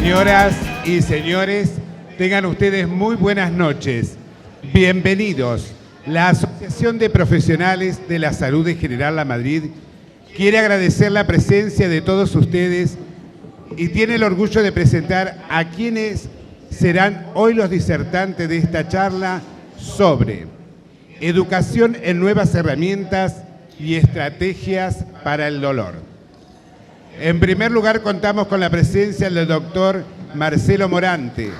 Señoras y señores, tengan ustedes muy buenas noches. Bienvenidos. La Asociación de Profesionales de la Salud de General La Madrid quiere agradecer la presencia de todos ustedes y tiene el orgullo de presentar a quienes serán hoy los disertantes de esta charla sobre educación en nuevas herramientas y estrategias para el dolor. En primer lugar, contamos con la presencia del doctor Marcelo Morante,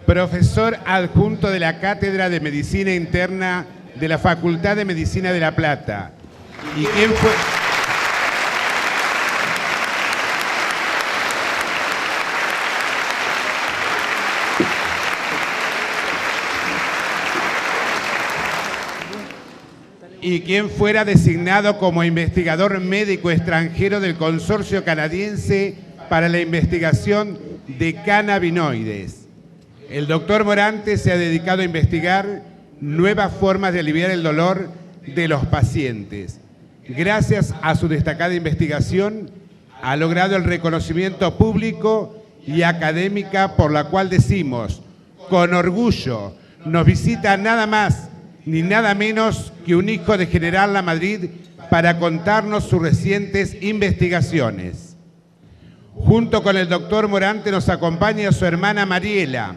profesor adjunto de la Cátedra de Medicina Interna de la Facultad de Medicina de La Plata. Y quien fuera designado como investigador médico extranjero del Consorcio Canadiense para la Investigación de Cannabinoides. El doctor Morante se ha dedicado a investigar nuevas formas de aliviar el dolor de los pacientes. Gracias a su destacada investigación, ha logrado el reconocimiento público y académica por la cual decimos, con orgullo, nos visita nada más ni nada menos que un hijo de General La Madrid para contarnos sus recientes investigaciones. Junto con el doctor Morante nos acompaña su hermana Mariela.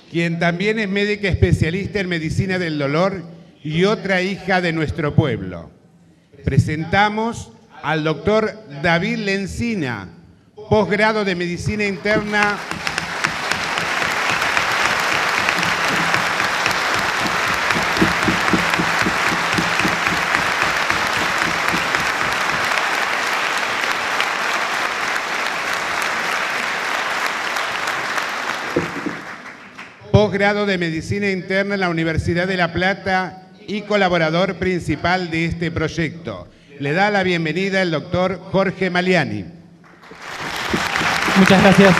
Quien también es médica especialista en medicina del dolor y otra hija de nuestro pueblo. Presentamos al doctor David Lencina, posgrado de Medicina Interna . Posgrado de Medicina Interna en la Universidad de La Plata y colaborador principal de este proyecto. Le da la bienvenida el doctor Jorge Maliani. Muchas gracias.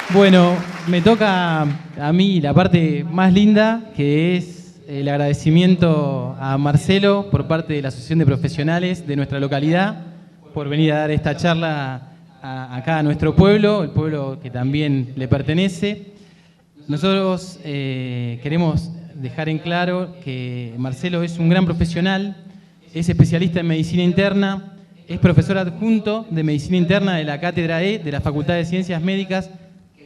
Bueno, me toca a mí la parte más linda, que es el agradecimiento a Marcelo por parte de la Asociación de Profesionales de nuestra localidad por venir a dar esta charla acá a nuestro pueblo, el pueblo que también le pertenece. Nosotros queremos dejar en claro que Marcelo es un gran profesional, es especialista en medicina interna, es profesor adjunto de medicina interna de la Cátedra E de la Facultad de Ciencias Médicas,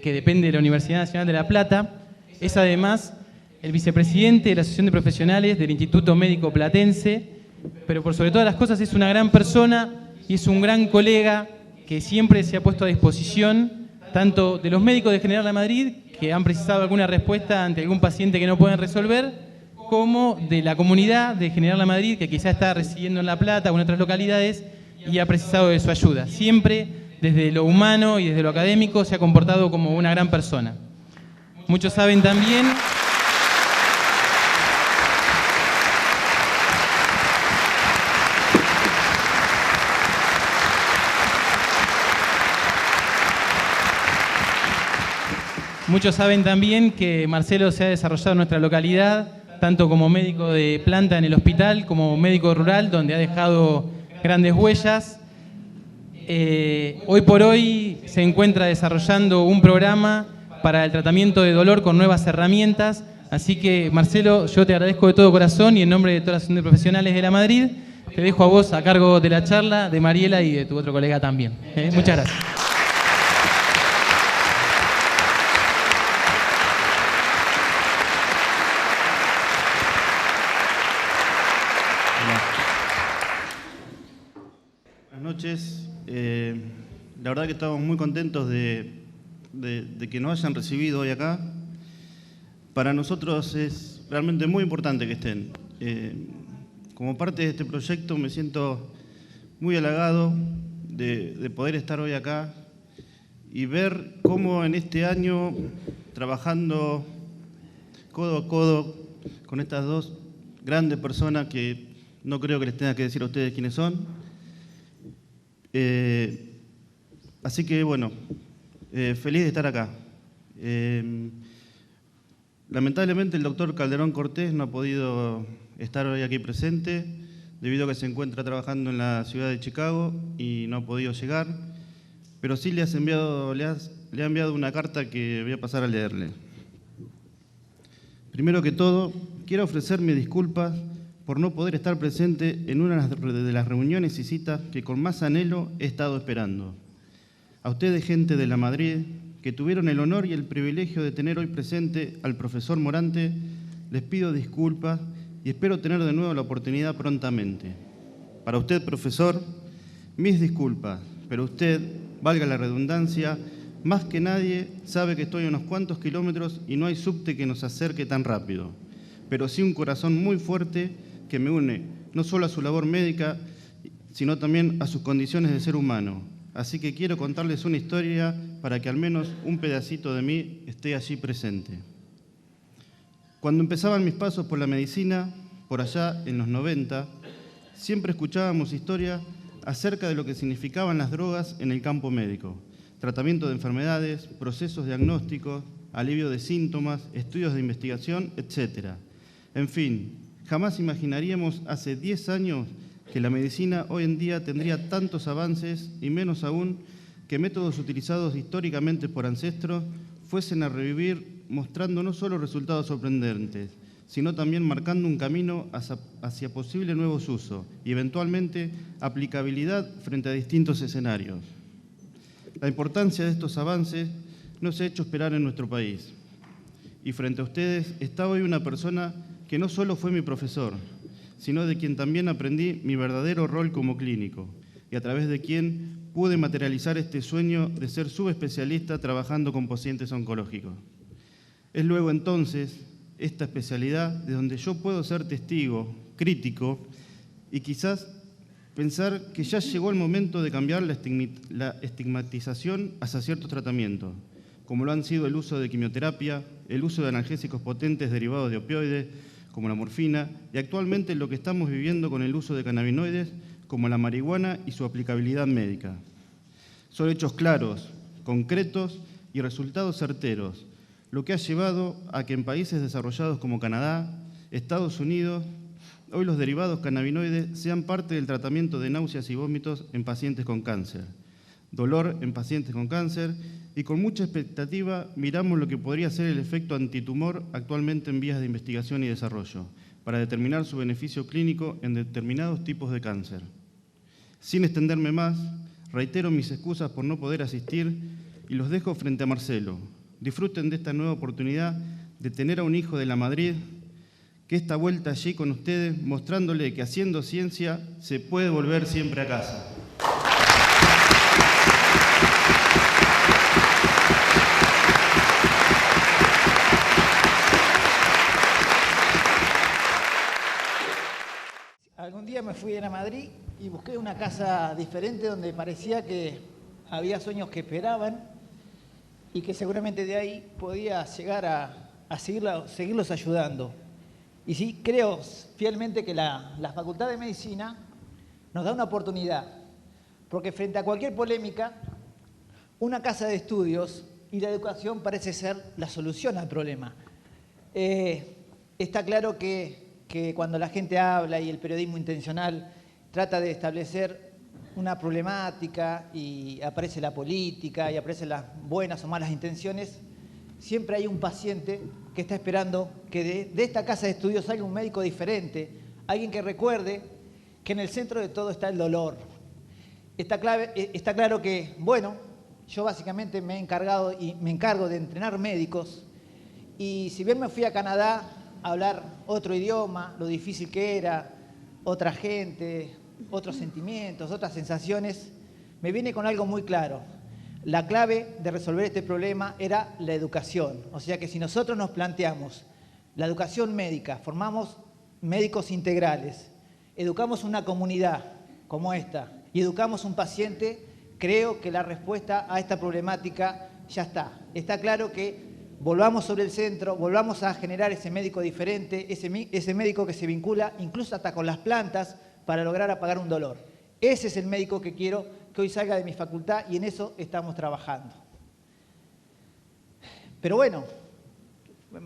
que depende de la Universidad Nacional de La Plata. Es además el vicepresidente de la Asociación de Profesionales del Instituto Médico Platense, pero por sobre todas las cosas es una gran persona y es un gran colega que siempre se ha puesto a disposición tanto de los médicos de General La Madrid, que han precisado alguna respuesta ante algún paciente que no pueden resolver, como de la comunidad de General La Madrid, que quizá está residiendo en La Plata o en otras localidades y ha precisado de su ayuda. Siempre, desde lo humano y desde lo académico, se ha comportado como una gran persona. Muchos saben también Muchos saben también que Marcelo se ha desarrollado en nuestra localidad tanto como médico de planta en el hospital, como médico rural, donde ha dejado grandes huellas. Hoy por hoy se encuentra desarrollando un programa para el tratamiento de dolor con nuevas herramientas. Así que, Marcelo, yo te agradezco de todo corazón y en nombre de toda la Asociación de Profesionales de la Madrid, te dejo a vos a cargo de la charla, de Mariela y de tu otro colega también. Muchas gracias. Buenas noches. La verdad que estamos muy contentos de que nos hayan recibido hoy acá. Para nosotros es realmente muy importante que estén. Como parte de este proyecto me siento muy halagado de poder estar hoy acá y ver cómo en este año, trabajando codo a codo con estas dos grandes personas que no creo que les tenga que decir a ustedes quiénes son. Así que, bueno, feliz de estar acá. Lamentablemente el doctor Calderón Cortés no ha podido estar hoy aquí presente debido a que se encuentra trabajando en la ciudad de Chicago y no ha podido llegar, pero sí le ha enviado una carta que voy a pasar a leerle. Primero que todo, quiero ofrecer mis disculpas por no poder estar presente en una de las reuniones y citas que con más anhelo he estado esperando. A ustedes, gente de la Madrid, que tuvieron el honor y el privilegio de tener hoy presente al profesor Morante, les pido disculpas y espero tener de nuevo la oportunidad prontamente. Para usted, profesor, mis disculpas, pero usted, valga la redundancia, más que nadie sabe que estoy a unos cuantos kilómetros y no hay subte que nos acerque tan rápido, pero sí un corazón muy fuerte que me une no solo a su labor médica, sino también a sus condiciones de ser humano. Así que quiero contarles una historia para que al menos un pedacito de mí esté allí presente. Cuando empezaban mis pasos por la medicina, por allá en los 90, siempre escuchábamos historias acerca de lo que significaban las drogas en el campo médico. Tratamiento de enfermedades, procesos diagnósticos, alivio de síntomas, estudios de investigación, etc. En fin, jamás imaginaríamos hace 10 años que la medicina hoy en día tendría tantos avances y menos aún que métodos utilizados históricamente por ancestros fuesen a revivir mostrando no solo resultados sorprendentes, sino también marcando un camino hacia posibles nuevos usos y eventualmente aplicabilidad frente a distintos escenarios. La importancia de estos avances no se ha hecho esperar en nuestro país. Y frente a ustedes está hoy una persona que no solo fue mi profesor, sino de quien también aprendí mi verdadero rol como clínico y a través de quien pude materializar este sueño de ser subespecialista trabajando con pacientes oncológicos. Es luego entonces esta especialidad de donde yo puedo ser testigo, crítico y quizás pensar que ya llegó el momento de cambiar la estigmatización hacia ciertos tratamientos, como lo han sido el uso de quimioterapia, el uso de analgésicos potentes derivados de opioides, como la morfina, y actualmente lo que estamos viviendo con el uso de cannabinoides, como la marihuana y su aplicabilidad médica. Son hechos claros, concretos y resultados certeros, lo que ha llevado a que en países desarrollados como Canadá, Estados Unidos, hoy los derivados cannabinoides sean parte del tratamiento de náuseas y vómitos en pacientes con cáncer, dolor en pacientes con cáncer, y con mucha expectativa miramos lo que podría ser el efecto antitumor actualmente en vías de investigación y desarrollo, para determinar su beneficio clínico en determinados tipos de cáncer. Sin extenderme más, reitero mis excusas por no poder asistir y los dejo frente a Marcelo. Disfruten de esta nueva oportunidad de tener a un hijo de la Madrid que esta vuelta allí con ustedes, mostrándole que haciendo ciencia se puede volver siempre a casa. Algún día me fui a Madrid y busqué una casa diferente donde parecía que había sueños que esperaban y que seguramente de ahí podía llegar a seguirlos ayudando. Y sí, creo fielmente que la Facultad de Medicina nos da una oportunidad, porque frente a cualquier polémica, una casa de estudios y la educación parece ser la solución al problema. Está claro que cuando la gente habla y el periodismo intencional trata de establecer una problemática y aparece la política y aparecen las buenas o malas intenciones, siempre hay un paciente que está esperando que de esta casa de estudios salga un médico diferente, alguien que recuerde que en el centro de todo está el dolor. Está claro que, bueno, yo básicamente me he encargado y me encargo de entrenar médicos, y si bien me fui a Canadá a hablar otro idioma, lo difícil que era, otra gente, otros sentimientos, otras sensaciones, me vine con algo muy claro. La clave de resolver este problema era la educación. O sea que si nosotros nos planteamos la educación médica, formamos médicos integrales, educamos una comunidad como esta y educamos un paciente, creo que la respuesta a esta problemática ya está. Está claro que volvamos sobre el centro, volvamos a generar ese médico diferente, ese médico que se vincula incluso hasta con las plantas para lograr apagar un dolor. Ese es el médico que quiero que hoy salga de mi facultad y en eso estamos trabajando. Pero bueno,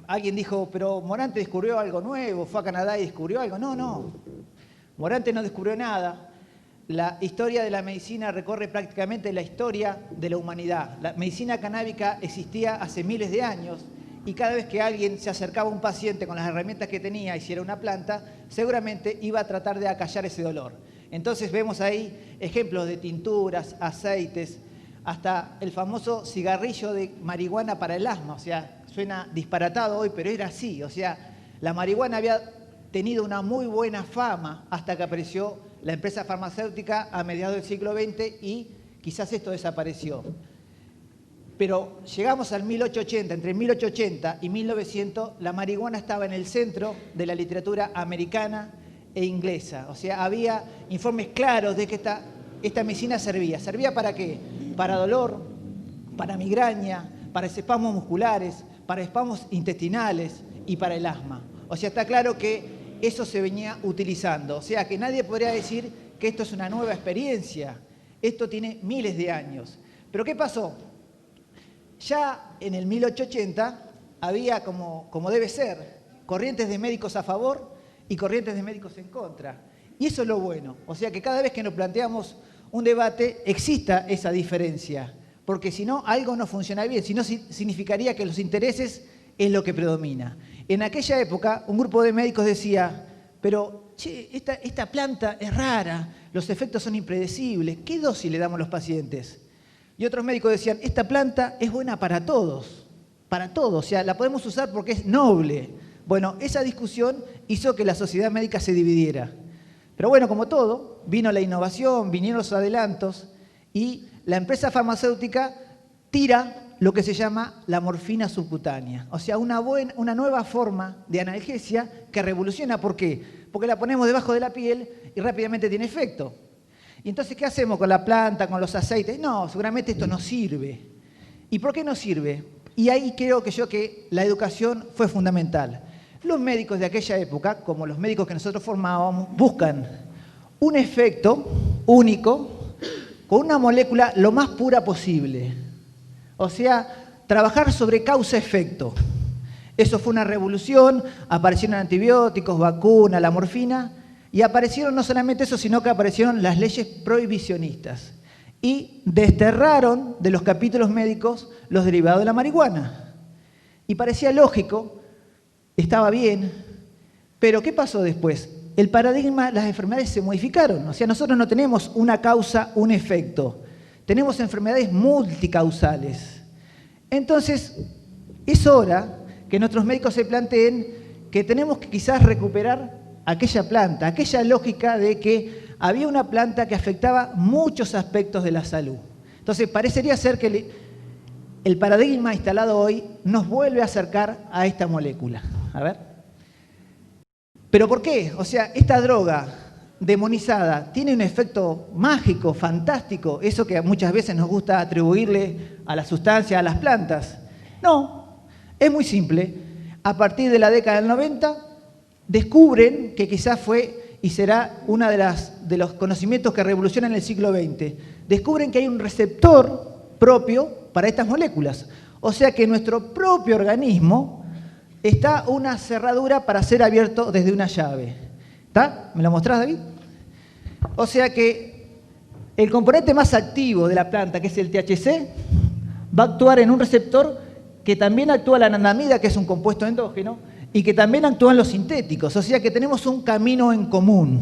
alguien dijo, pero Morante descubrió algo nuevo, fue a Canadá y descubrió algo. No, Morante no descubrió nada. La historia de la medicina recorre prácticamente la historia de la humanidad. La medicina canábica existía hace miles de años y cada vez que alguien se acercaba a un paciente con las herramientas que tenía y si era una planta, seguramente iba a tratar de acallar ese dolor. Entonces vemos ahí ejemplos de tinturas, aceites, hasta el famoso cigarrillo de marihuana para el asma. O sea, suena disparatado hoy, pero era así. O sea, la marihuana había tenido una muy buena fama hasta que apareció la empresa farmacéutica a mediados del siglo XX y quizás esto desapareció. Pero llegamos al 1880, entre 1880 y 1900, la marihuana estaba en el centro de la literatura americana e inglesa. O sea, había informes claros de que esta medicina servía. ¿Servía para qué? Para dolor, para migraña, para espasmos musculares, para espasmos intestinales y para el asma. O sea, está claro que eso se venía utilizando. O sea, que nadie podría decir que esto es una nueva experiencia. Esto tiene miles de años. ¿Pero qué pasó? Ya en el 1880 había, como debe ser, corrientes de médicos a favor y corrientes de médicos en contra. Y eso es lo bueno. O sea, que cada vez que nos planteamos un debate exista esa diferencia. Porque si no, algo no funciona bien. Si no, significaría que los intereses es lo que predomina. En aquella época, un grupo de médicos decía, pero che, esta planta es rara, los efectos son impredecibles, ¿qué dosis le damos a los pacientes? Y otros médicos decían, esta planta es buena para todos, o sea, la podemos usar porque es noble. Bueno, esa discusión hizo que la sociedad médica se dividiera. Pero bueno, como todo, vino la innovación, vinieron los adelantos y la empresa farmacéutica tira lo que se llama la morfina subcutánea. O sea, una nueva forma de analgesia que revoluciona. ¿Por qué? Porque la ponemos debajo de la piel y rápidamente tiene efecto. Y entonces, ¿qué hacemos con la planta, con los aceites? No, seguramente esto no sirve. ¿Y por qué no sirve? Y ahí creo que la educación fue fundamental. Los médicos de aquella época, como los médicos que nosotros formábamos, buscan un efecto único con una molécula lo más pura posible. O sea, trabajar sobre causa-efecto. Eso fue una revolución, aparecieron antibióticos, vacunas, la morfina, y aparecieron no solamente eso, sino que aparecieron las leyes prohibicionistas. Y desterraron de los capítulos médicos los derivados de la marihuana. Y parecía lógico, estaba bien, pero ¿qué pasó después? El paradigma, las enfermedades se modificaron. O sea, nosotros no tenemos una causa, un efecto. Tenemos enfermedades multicausales. Entonces, es hora que nuestros médicos se planteen que tenemos que quizás recuperar aquella planta, aquella lógica de que había una planta que afectaba muchos aspectos de la salud. Entonces, parecería ser que el paradigma instalado hoy nos vuelve a acercar a esta molécula. A ver. ¿Pero por qué? O sea, esta droga demonizada tiene un efecto mágico, fantástico, eso que muchas veces nos gusta atribuirle a la sustancia, a las plantas. No, es muy simple. A partir de la década del 90 descubren que quizás fue y será uno de los conocimientos que revolucionan el siglo XX. Descubren que hay un receptor propio para estas moléculas. O sea que nuestro propio organismo está una cerradura para ser abierto desde una llave. ¿Está? ¿Me lo mostrás, David? O sea que el componente más activo de la planta, que es el THC, va a actuar en un receptor que también actúa la anandamida, que es un compuesto endógeno, y que también actúan los sintéticos. O sea que tenemos un camino en común.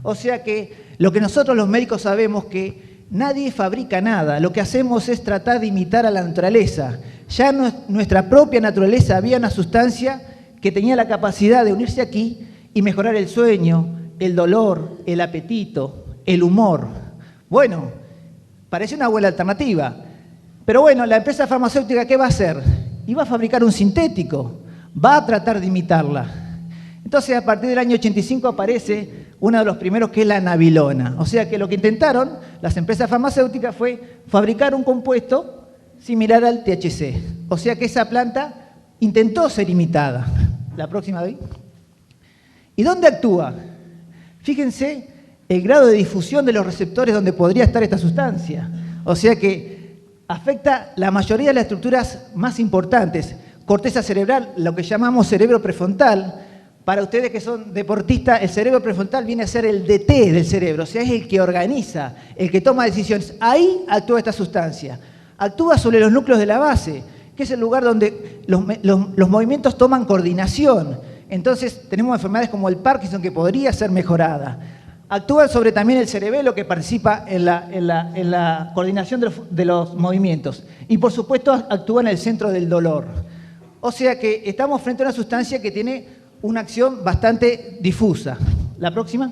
O sea que lo que nosotros los médicos sabemos que nadie fabrica nada. Lo que hacemos es tratar de imitar a la naturaleza. Ya en nuestra propia naturaleza había una sustancia que tenía la capacidad de unirse aquí y mejorar el sueño, el dolor, el apetito, el humor. Bueno, parece una buena alternativa. Pero bueno, la empresa farmacéutica, ¿qué va a hacer? Iba a fabricar un sintético, va a tratar de imitarla. Entonces, a partir del año 85 aparece uno de los primeros, que es la nabilona. O sea que lo que intentaron las empresas farmacéuticas fue fabricar un compuesto similar al THC. O sea que esa planta intentó ser imitada. La próxima, David. ¿Y dónde actúa? Fíjense el grado de difusión de los receptores donde podría estar esta sustancia. O sea que afecta la mayoría de las estructuras más importantes. Corteza cerebral, lo que llamamos cerebro prefrontal. Para ustedes que son deportistas, el cerebro prefrontal viene a ser el DT del cerebro, o sea, es el que organiza, el que toma decisiones. Ahí actúa esta sustancia. Actúa sobre los núcleos de la base, que es el lugar donde los movimientos toman coordinación. Entonces, tenemos enfermedades como el Parkinson, que podría ser mejorada. Actúa sobre también el cerebelo, que participa en la coordinación de los movimientos. Y, por supuesto, actúa en el centro del dolor. O sea que estamos frente a una sustancia que tiene una acción bastante difusa. La próxima.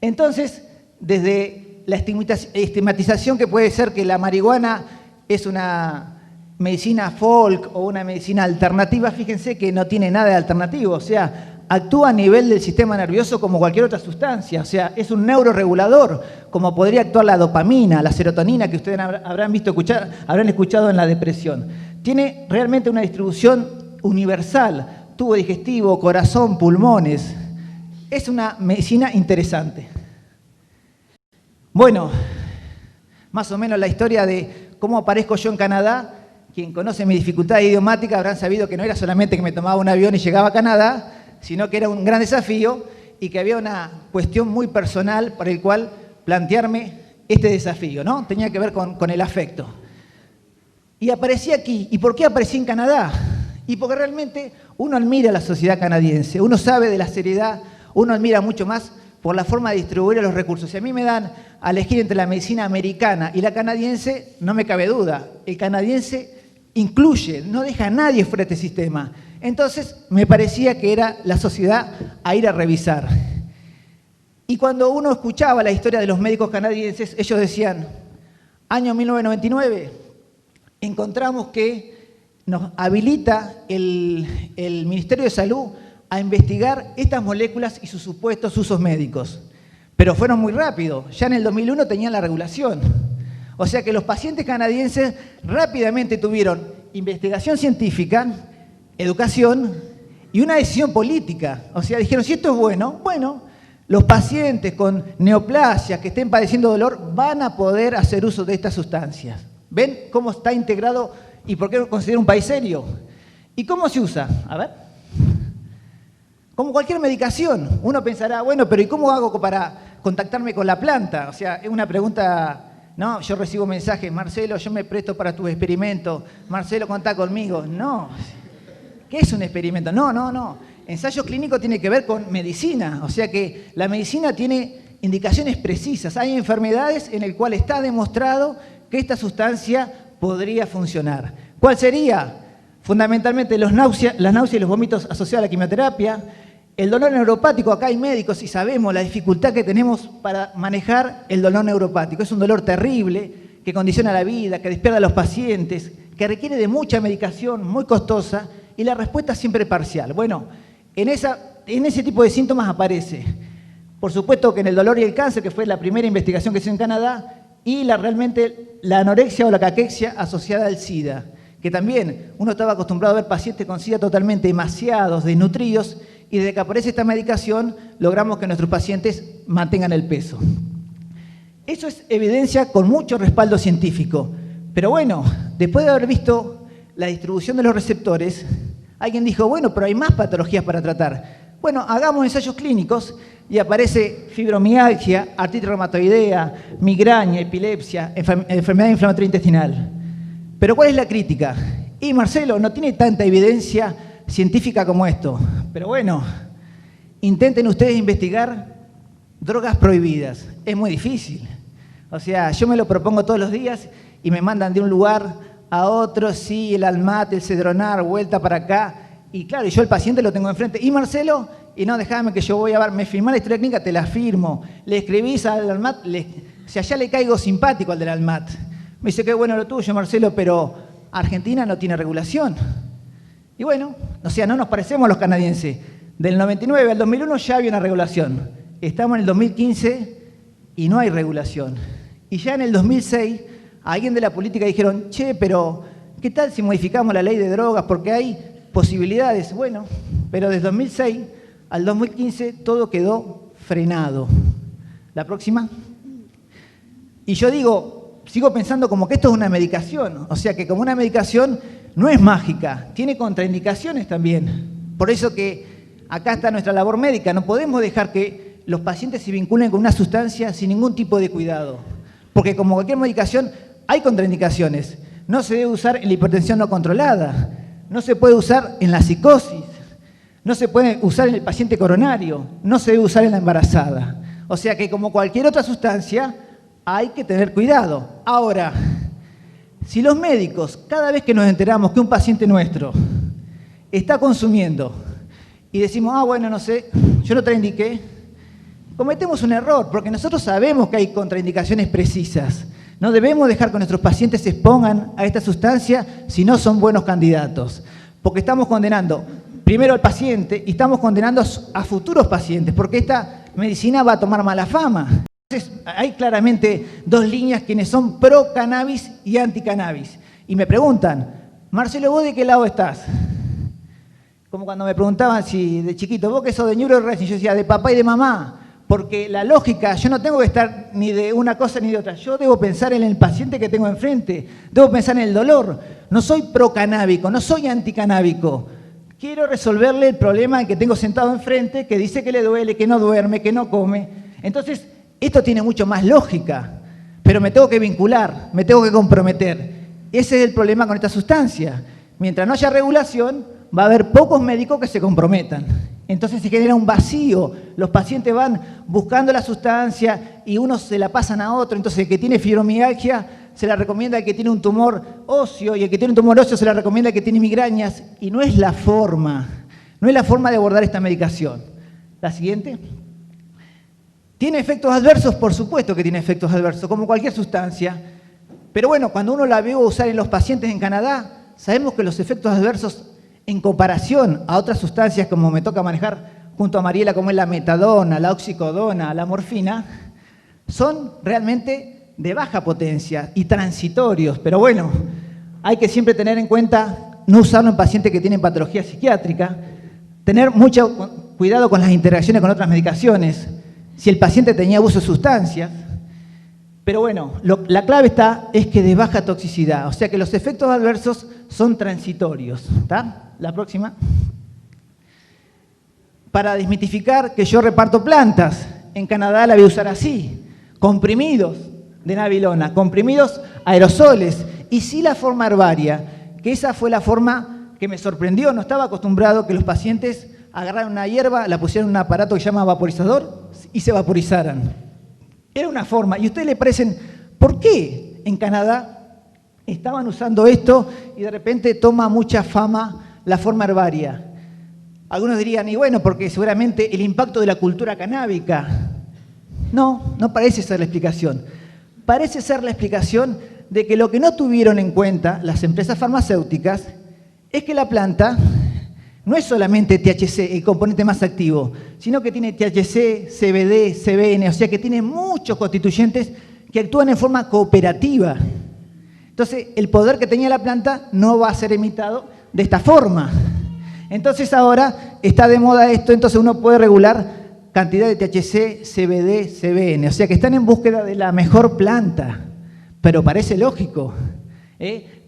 Entonces, desde la estigmatización que puede ser que la marihuana es una medicina folk o una medicina alternativa, fíjense que no tiene nada de alternativo, o sea, actúa a nivel del sistema nervioso como cualquier otra sustancia, o sea, es un neuroregulador, como podría actuar la dopamina, la serotonina, que ustedes habrán escuchado en la depresión. Tiene realmente una distribución universal, tubo digestivo, corazón, pulmones. Es una medicina interesante. Bueno, más o menos la historia de cómo aparezco yo en Canadá. Quien conoce mi dificultad idiomática habrán sabido que no era solamente que me tomaba un avión y llegaba a Canadá, sino que era un gran desafío y que había una cuestión muy personal para el cual plantearme este desafío, ¿no? Tenía que ver con el afecto. Y aparecí aquí. ¿Y por qué aparecí en Canadá? Y porque realmente uno admira a la sociedad canadiense, uno sabe de la seriedad, uno admira mucho más por la forma de distribuir los recursos. Si a mí me dan a elegir entre la medicina americana y la canadiense, no me cabe duda. El canadiense incluye, no deja a nadie fuera de este sistema. Entonces, me parecía que era la sociedad a ir a revisar. Y cuando uno escuchaba la historia de los médicos canadienses, ellos decían, año 1999, encontramos que nos habilita el Ministerio de Salud a investigar estas moléculas y sus supuestos usos médicos. Pero fueron muy rápido. Ya en el 2001 tenían la regulación. O sea que los pacientes canadienses rápidamente tuvieron investigación científica, educación y una decisión política. O sea, dijeron, si esto es bueno, los pacientes con neoplasias que estén padeciendo dolor van a poder hacer uso de estas sustancias. ¿Ven cómo está integrado y por qué lo considero un país serio? ¿Y cómo se usa? A ver. Como cualquier medicación. Uno pensará, bueno, pero ¿y cómo hago para contactarme con la planta? O sea, es una pregunta, ¿no? Yo recibo mensajes, Marcelo, yo me presto para tus experimentos. Marcelo, contá conmigo. No. ¿Qué es un experimento? No. Ensayo clínico tiene que ver con medicina. O sea que la medicina tiene indicaciones precisas. Hay enfermedades en las cuales está demostrado que esta sustancia podría funcionar. ¿Cuál sería? Fundamentalmente las náuseas y los vómitos asociados a la quimioterapia. El dolor neuropático, acá hay médicos y sabemos la dificultad que tenemos para manejar el dolor neuropático. Es un dolor terrible que condiciona la vida, que despierta a los pacientes, que requiere de mucha medicación, muy costosa, y la respuesta es siempre parcial. Bueno, en ese tipo de síntomas aparece. Por supuesto que en el dolor y el cáncer, que fue la primera investigación que se hizo en Canadá, y realmente la anorexia o la caquexia asociada al SIDA, que también uno estaba acostumbrado a ver pacientes con SIDA totalmente emaciados, desnutridos, y desde que aparece esta medicación logramos que nuestros pacientes mantengan el peso. Eso es evidencia con mucho respaldo científico. Pero bueno, después de haber visto la distribución de los receptores, Alguien dijo, bueno, pero hay más patologías para tratar. Bueno, hagamos ensayos clínicos y aparece fibromialgia, artritis reumatoidea, migraña, epilepsia, enfermedad inflamatoria intestinal. Pero ¿cuál es la crítica? Y Marcelo, no tiene tanta evidencia científica como esto. Pero bueno, intenten ustedes investigar drogas prohibidas. Es muy difícil. O sea, yo me lo propongo todos los días y me mandan de un lugar a otro, sí, el Almat, el Cedronar, vuelta para acá. Y claro, yo el paciente lo tengo enfrente. ¿Y Marcelo? Y no, déjame que yo voy a ver, me firmás la historia clínica, te la firmo. Le escribís al Almat, o sea, ya le caigo simpático al del Almat. Me dice, qué bueno lo tuyo, Marcelo, pero Argentina no tiene regulación. Y bueno, o sea, no nos parecemos a los canadienses. Del 99 al 2001 ya había una regulación. Estamos en el 2015 y no hay regulación. Y ya en el 2006, a alguien de la política dijeron, che, pero ¿qué tal si modificamos la ley de drogas? Porque hay posibilidades. Bueno, pero desde 2006 al 2015 todo quedó frenado. La próxima. Y yo digo, sigo pensando como que esto es una medicación. O sea que como una medicación no es mágica, tiene contraindicaciones también. Por eso que acá está nuestra labor médica. No podemos dejar que los pacientes se vinculen con una sustancia sin ningún tipo de cuidado. Porque como cualquier medicación hay contraindicaciones. No se debe usar en la hipertensión no controlada. No se puede usar en la psicosis. No se puede usar en el paciente coronario. No se debe usar en la embarazada. O sea que como cualquier otra sustancia hay que tener cuidado. Ahora, si los médicos, cada vez que nos enteramos que un paciente nuestro está consumiendo y decimos, ah, bueno, no sé, yo no te indiqué, cometemos un error, porque nosotros sabemos que hay contraindicaciones precisas. No debemos dejar que nuestros pacientes se expongan a esta sustancia si no son buenos candidatos, porque estamos condenando primero al paciente y estamos condenando a futuros pacientes, porque esta medicina va a tomar mala fama. Entonces, hay claramente dos líneas, quienes son pro-cannabis y anti-cannabis. Y me preguntan, Marcelo, ¿vos de qué lado estás? Como cuando me preguntaban si de chiquito, ¿vos qué sos de Neuro Racing? Yo decía, de papá y de mamá. Porque la lógica, yo no tengo que estar ni de una cosa ni de otra. Yo debo pensar en el paciente que tengo enfrente. Debo pensar en el dolor. No soy pro-canábico, no soy anti-canábico. Quiero resolverle el problema que tengo sentado enfrente, que dice que le duele, que no duerme, que no come. Entonces, esto tiene mucho más lógica, pero me tengo que vincular, me tengo que comprometer. Ese es el problema con esta sustancia. Mientras no haya regulación, va a haber pocos médicos que se comprometan. Entonces se genera un vacío. Los pacientes van buscando la sustancia y unos se la pasan a otro. Entonces el que tiene fibromialgia se la recomienda al que tiene un tumor óseo y el que tiene un tumor óseo se la recomienda al que tiene migrañas. Y no es la forma de abordar esta medicación. La siguiente. ¿Tiene efectos adversos? Por supuesto que tiene efectos adversos, como cualquier sustancia. Pero bueno, cuando uno la vio usar en los pacientes en Canadá, sabemos que los efectos adversos en comparación a otras sustancias como me toca manejar junto a Mariela, como es la metadona, la oxicodona, la morfina, son realmente de baja potencia y transitorios. Pero bueno, hay que siempre tener en cuenta no usarlo en pacientes que tienen patología psiquiátrica, tener mucho cuidado con las interacciones con otras medicaciones, si el paciente tenía abuso de sustancias. Pero bueno, la clave es que de baja toxicidad, o sea que los efectos adversos son transitorios. ¿Está? La próxima. Para desmitificar que yo reparto plantas, en Canadá la voy a usar así, comprimidos de nabilona, comprimidos aerosoles, y sí la forma herbaria, que esa fue la forma que me sorprendió, no estaba acostumbrado que los pacientes agarraran una hierba, la pusieran en un aparato que se llama vaporizador y se vaporizaran. Era una forma, y ustedes le parecen, ¿por qué en Canadá estaban usando esto y de repente toma mucha fama la forma herbaria? Algunos dirían, y bueno, porque seguramente el impacto de la cultura canábica. No, no parece ser la explicación. Parece ser la explicación de que lo que no tuvieron en cuenta las empresas farmacéuticas es que la planta no es solamente THC, el componente más activo, sino que tiene THC, CBD, CBN, o sea que tiene muchos constituyentes que actúan en forma cooperativa. Entonces, el poder que tenía la planta no va a ser imitado de esta forma. Entonces, ahora está de moda esto, entonces uno puede regular cantidad de THC, CBD, CBN, o sea que están en búsqueda de la mejor planta, pero parece lógico,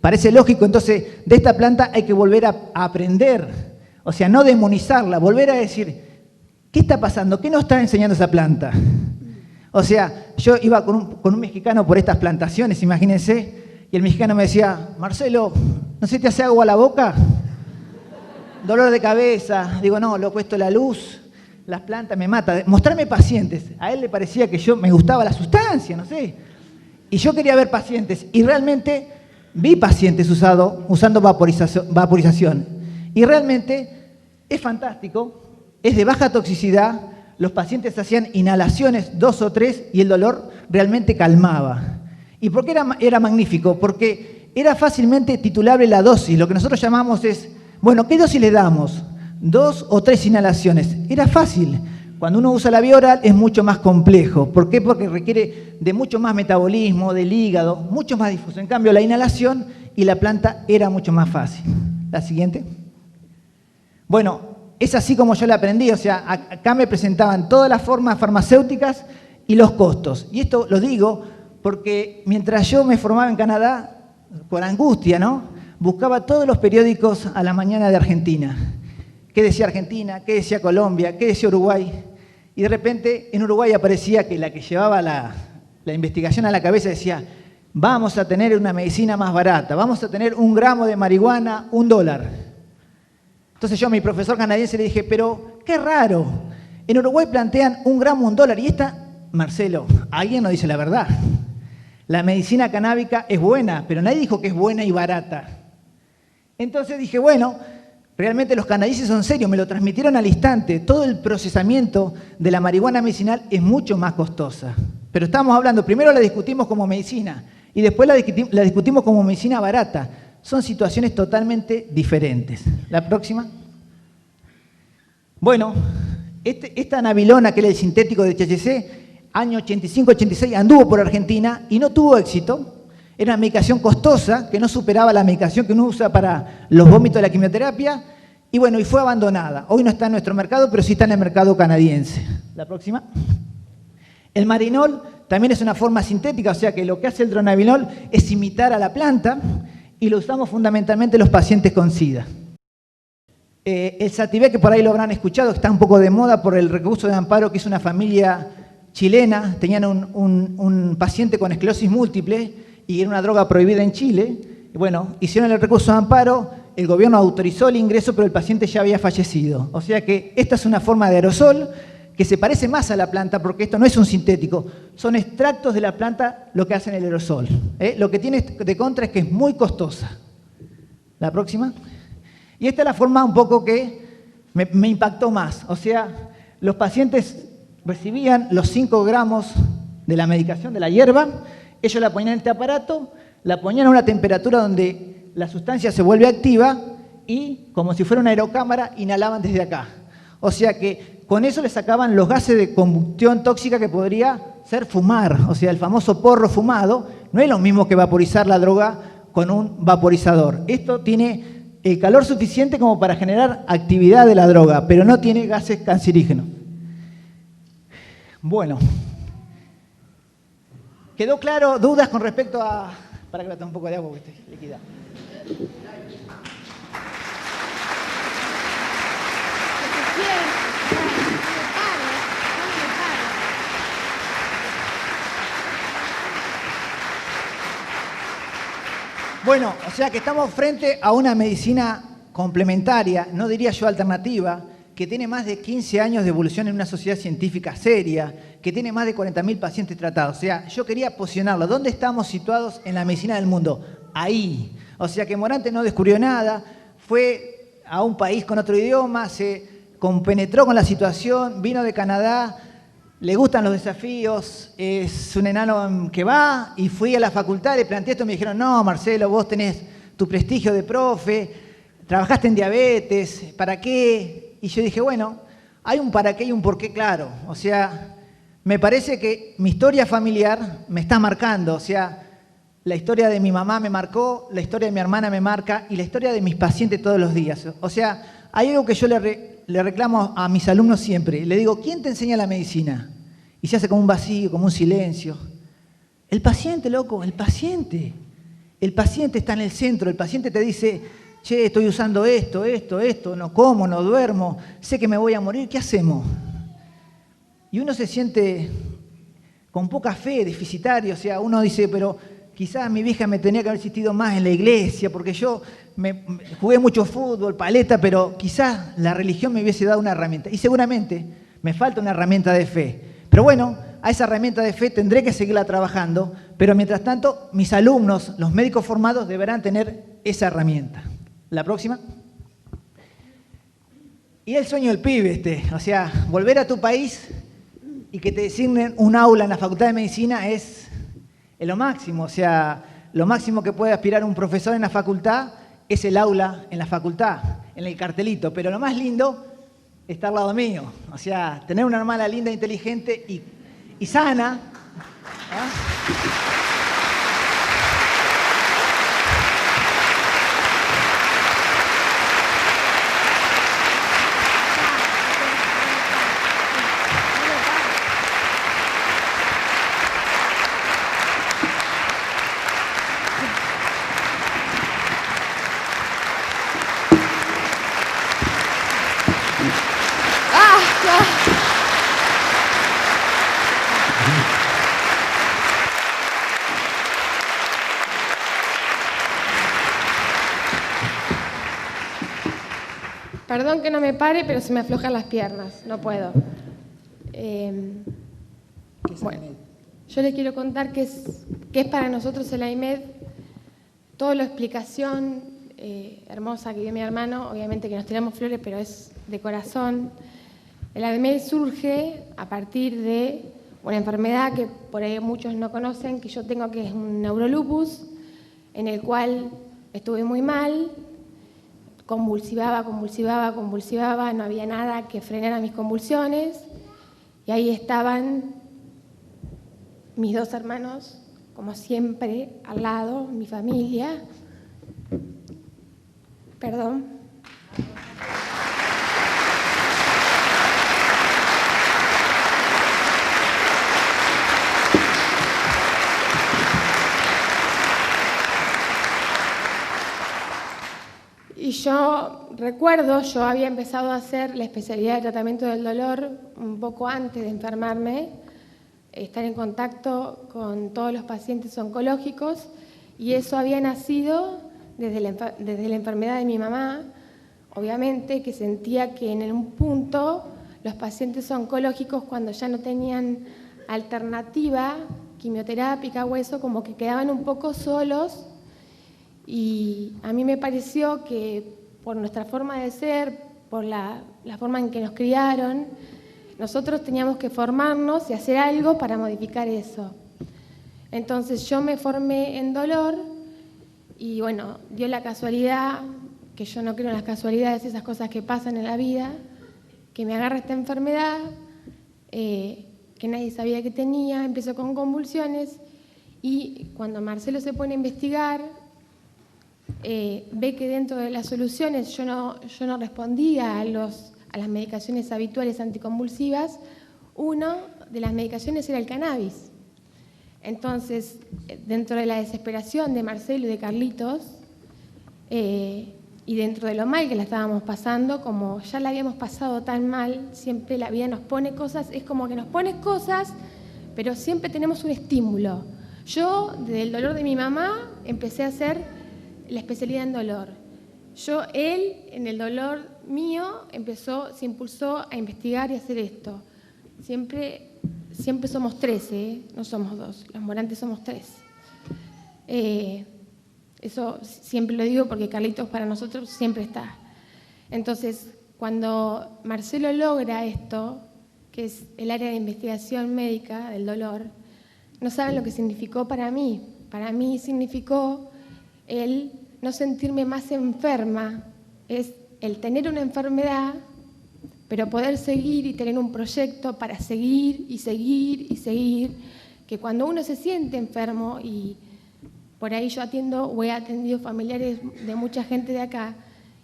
parece lógico, entonces de esta planta hay que volver a aprender, o sea, no demonizarla, volver a decir, ¿qué está pasando? ¿Qué nos está enseñando esa planta? O sea, yo iba con un mexicano por estas plantaciones, imagínense, y el mexicano me decía, Marcelo, ¿no se te hace agua a la boca? Dolor de cabeza. Digo, no, loco, esto la luz, las plantas me mata. Mostrarme pacientes. A él le parecía que me gustaba la sustancia, no sé. Y yo quería ver pacientes. Y realmente vi pacientes usando vaporización. Y realmente es fantástico, es de baja toxicidad. Los pacientes hacían inhalaciones 2 o 3 y el dolor realmente calmaba. ¿Y por qué era magnífico? Porque era fácilmente titulable la dosis. Lo que nosotros llamamos es, bueno, ¿qué dosis le damos? 2 o 3 inhalaciones. Era fácil. Cuando uno usa la vía oral es mucho más complejo. ¿Por qué? Porque requiere de mucho más metabolismo, del hígado, mucho más difuso. En cambio, la inhalación y la planta era mucho más fácil. La siguiente. Bueno, es así como yo la aprendí. O sea, acá me presentaban todas las formas farmacéuticas y los costos. Y esto lo digo porque mientras yo me formaba en Canadá, con angustia, ¿no? Buscaba todos los periódicos a la mañana de Argentina. ¿Qué decía Argentina? ¿Qué decía Colombia? ¿Qué decía Uruguay? Y de repente en Uruguay aparecía que la que llevaba la investigación a la cabeza decía, vamos a tener una medicina más barata, vamos a tener 1 gramo de marihuana, $1. Entonces yo a mi profesor canadiense le dije, pero qué raro, en Uruguay plantean 1 gramo, $1, y esta, Marcelo, alguien no dice la verdad. La medicina canábica es buena, pero nadie dijo que es buena y barata. Entonces dije, bueno, realmente los canadienses son serios, me lo transmitieron al instante. Todo el procesamiento de la marihuana medicinal es mucho más costosa. Pero estamos hablando, primero la discutimos como medicina y después la discutimos como medicina barata. Son situaciones totalmente diferentes. La próxima. Bueno, esta anabilona, que es el sintético de THC, año 85-86, anduvo por Argentina y no tuvo éxito. Era una medicación costosa que no superaba la medicación que uno usa para los vómitos de la quimioterapia y bueno, y fue abandonada. Hoy no está en nuestro mercado, pero sí está en el mercado canadiense. La próxima. El marinol también es una forma sintética, o sea que lo que hace el dronabinol es imitar a la planta y lo usamos fundamentalmente los pacientes con SIDA. El Sativex, que por ahí lo habrán escuchado, está un poco de moda por el recurso de amparo, que es una familia chilena, tenían un paciente con esclerosis múltiple y era una droga prohibida en Chile. Y bueno, hicieron el recurso de amparo, el gobierno autorizó el ingreso, pero el paciente ya había fallecido. O sea que esta es una forma de aerosol que se parece más a la planta, porque esto no es un sintético, son extractos de la planta lo que hacen el aerosol. Lo que tiene de contra es que es muy costosa. La próxima. Y esta es la forma un poco que me impactó más. O sea, los pacientes recibían los 5 gramos de la medicación de la hierba, ellos la ponían en este aparato, la ponían a una temperatura donde la sustancia se vuelve activa y, como si fuera una aerocámara, inhalaban desde acá. O sea que con eso le sacaban los gases de combustión tóxica que podría ser fumar. O sea, el famoso porro fumado no es lo mismo que vaporizar la droga con un vaporizador. Esto tiene el calor suficiente como para generar actividad de la droga, pero no tiene gases cancerígenos. Bueno, ¿quedó claro? ¿Dudas con respecto a...? Para que me tome un poco de agua porque estoy líquida. Bueno, o sea que estamos frente a una medicina complementaria, no diría yo alternativa, que tiene más de 15 años de evolución en una sociedad científica seria, que tiene más de 40.000 pacientes tratados. O sea, yo quería posicionarlo. ¿Dónde estamos situados en la medicina del mundo? Ahí. O sea que Morante no descubrió nada, fue a un país con otro idioma, se compenetró con la situación, vino de Canadá, le gustan los desafíos, es un enano que va, y fui a la facultad, le planteé esto y me dijeron, no, Marcelo, vos tenés tu prestigio de profe, trabajaste en diabetes, ¿para qué? Y yo dije, bueno, hay un para qué y un por qué claro. O sea, me parece que mi historia familiar me está marcando. O sea, la historia de mi mamá me marcó, la historia de mi hermana me marca y la historia de mis pacientes todos los días. O sea, hay algo que yo le reclamo a mis alumnos siempre. Le digo, ¿quién te enseña la medicina? Y se hace como un vacío, como un silencio. El paciente, loco, el paciente. el paciente está en el centro, el paciente te dice, che, estoy usando esto, no como, no duermo, sé que me voy a morir, ¿qué hacemos? Y uno se siente con poca fe, deficitario, o sea, uno dice, pero quizás mi vieja me tenía que haber asistido más en la iglesia, porque yo jugué mucho fútbol, paleta, pero quizás la religión me hubiese dado una herramienta. Y seguramente me falta una herramienta de fe. Pero bueno, a esa herramienta de fe tendré que seguirla trabajando, pero mientras tanto, mis alumnos, los médicos formados, deberán tener esa herramienta. La próxima. Y el sueño del pibe, o sea, volver a tu país y que te designen un aula en la Facultad de Medicina es lo máximo. O sea, lo máximo que puede aspirar un profesor en la facultad es el aula en la facultad, en el cartelito. Pero lo más lindo está al lado mío. O sea, tener una hermana linda, inteligente y sana. Perdón que no me pare, pero se me aflojan las piernas, no puedo. Bueno, yo les quiero contar qué es para nosotros el AIMED, toda la explicación hermosa que dio mi hermano, obviamente que nos tiramos flores, pero es de corazón. El AIMED surge a partir de una enfermedad que por ahí muchos no conocen, que yo tengo, que es un neurolupus, en el cual estuve muy mal. Convulsivaba, no había nada que frenara mis convulsiones, y ahí estaban mis dos hermanos, como siempre, al lado, mi familia. Perdón. Y yo recuerdo, yo había empezado a hacer la especialidad de tratamiento del dolor un poco antes de enfermarme, estar en contacto con todos los pacientes oncológicos, y eso había nacido desde la enfermedad de mi mamá, obviamente, que sentía que en un punto los pacientes oncológicos, cuando ya no tenían alternativa quimioterápica o eso, como que quedaban un poco solos. Y a mí me pareció que por nuestra forma de ser, por la forma en que nos criaron, nosotros teníamos que formarnos y hacer algo para modificar eso. Entonces yo me formé en dolor y bueno, dio la casualidad, que yo no creo en las casualidades, esas cosas que pasan en la vida, que me agarra esta enfermedad, que nadie sabía que tenía, empezó con convulsiones, y cuando Marcelo se pone a investigar, ve que dentro de las soluciones yo no respondía a las medicaciones habituales anticonvulsivas. Una de las medicaciones era el cannabis. Entonces, dentro de la desesperación de Marcelo y de Carlitos, y dentro de lo mal que la estábamos pasando, como ya la habíamos pasado tan mal, siempre la vida nos pone cosas, es como que nos pone cosas, pero siempre tenemos un estímulo. Yo, desde el dolor de mi mamá, empecé a hacer la especialidad en dolor. Él, en el dolor mío, se impulsó a investigar y a hacer esto. Siempre somos 13, no somos 2, los Morantes somos 3. Eso siempre lo digo porque Carlitos para nosotros siempre está. Entonces, cuando Marcelo logra esto, que es el área de investigación médica del dolor, no saben lo que significó para mí. Para mí significó el no sentirme más enferma, es el tener una enfermedad, pero poder seguir y tener un proyecto para seguir y seguir y seguir, que cuando uno se siente enfermo, y por ahí yo atiendo o he atendido familiares de mucha gente de acá,